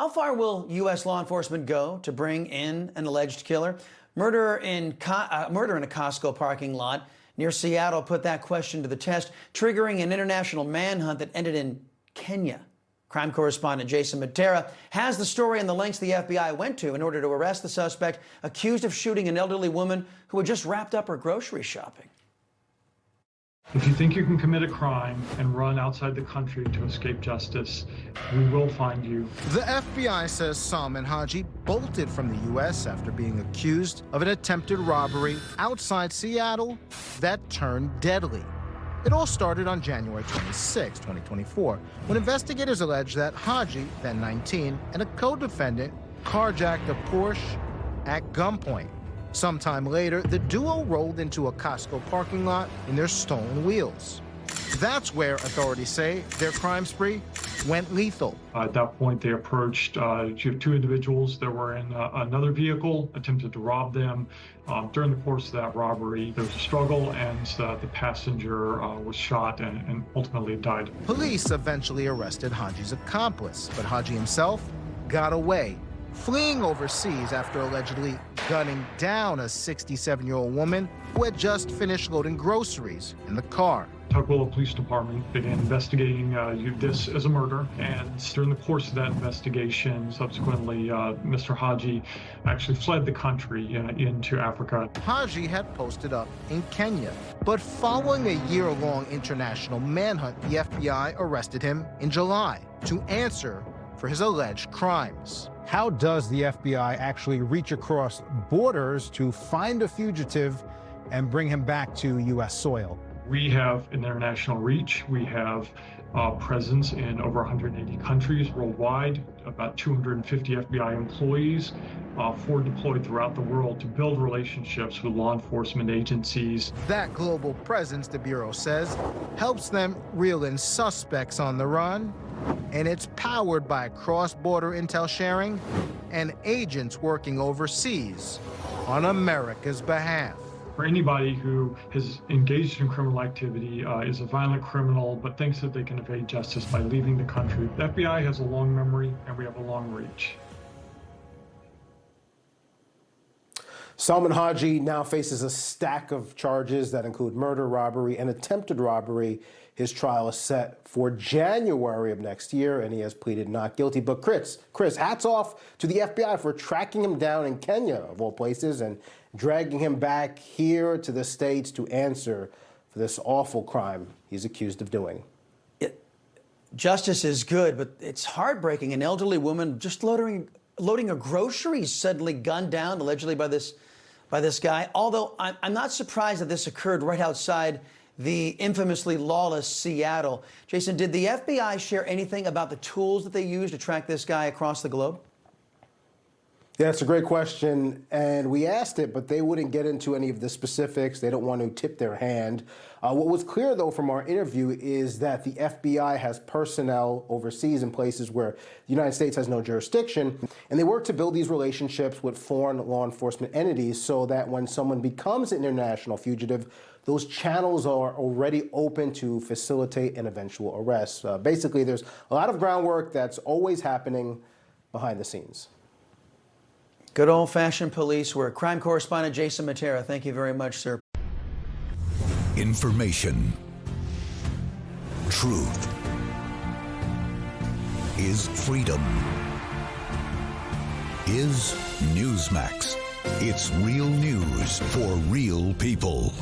How far will U.S. law enforcement go to bring in an alleged killer? Murder in a Costco parking lot near Seattle put that question to the test, triggering an international manhunt that ended in Kenya. Crime correspondent Jason Mattera has the story and the lengths the FBI went to in order to arrest the suspect accused of shooting an elderly woman who had just wrapped up her grocery shopping. If you think you can commit a crime and run outside the country to escape justice, we will find you. The FBI says Salman Haji bolted from the U.S. after being accused of an attempted robbery outside Seattle that turned deadly. It all started on January 26, 2024, when investigators alleged that Haji, then 19, and a co-defendant carjacked a Porsche at gunpoint. Sometime later, the duo rolled into a Costco parking lot in their stolen wheels. That's where authorities say their crime spree went lethal. At that point, they approached two individuals that were in another vehicle, attempted to rob them. During the course of that robbery, there was a struggle, and the passenger was shot and ultimately died. Police eventually arrested Haji's accomplice, but Haji himself got away, fleeing overseas after allegedly gunning down a 67-year-old woman who had just finished loading groceries in the car. Tukwila Police Department began investigating this as a murder, and during the course of that investigation, subsequently, Mr. Haji actually fled the country into Africa. Haji had posted up in Kenya, but following a year-long international manhunt, the FBI arrested him in July to answer for his alleged crimes. How does the FBI actually reach across borders to find a fugitive and bring him back to U.S. soil? We have an international reach. We have presence in over 180 countries worldwide, about 250 FBI employees, forward deployed throughout the world to build relationships with law enforcement agencies. That global presence, the Bureau says, helps them reel in suspects on the run, and it's powered by cross-border intel sharing and agents working overseas on America's behalf. For anybody who has engaged in criminal activity, is a violent criminal, but thinks that they can evade justice by leaving the country, the FBI has a long memory, and we have a long reach. Salman Haji now faces a stack of charges that include murder, robbery, and attempted robbery. His trial is set for January of next year, and he has pleaded not guilty. But Chris, hats off to the FBI for tracking him down in Kenya, of all places, and dragging him back here to the States to answer for this awful crime he's accused of doing. Justice is good, but it's heartbreaking. An elderly woman just loading her groceries suddenly gunned down, allegedly by this guy. Although I'm not surprised that this occurred right outside the infamously lawless Seattle. Jason, did the FBI share anything about the tools that they used to track this guy across the globe? Yeah, it's a great question, and we asked it, but they wouldn't get into any of the specifics. They don't want to tip their hand. What was clear, though, from our interview is that the FBI has personnel overseas in places where the United States has no jurisdiction, and they work to build these relationships with foreign law enforcement entities so that when someone becomes an international fugitive, those channels are already open to facilitate an eventual arrest. Basically, there's a lot of groundwork that's always happening behind the scenes. Good old-fashioned police work. Crime correspondent Jason Mattera, thank you very much, sir. Information. Truth is freedom. Is Newsmax. It's real news for real people.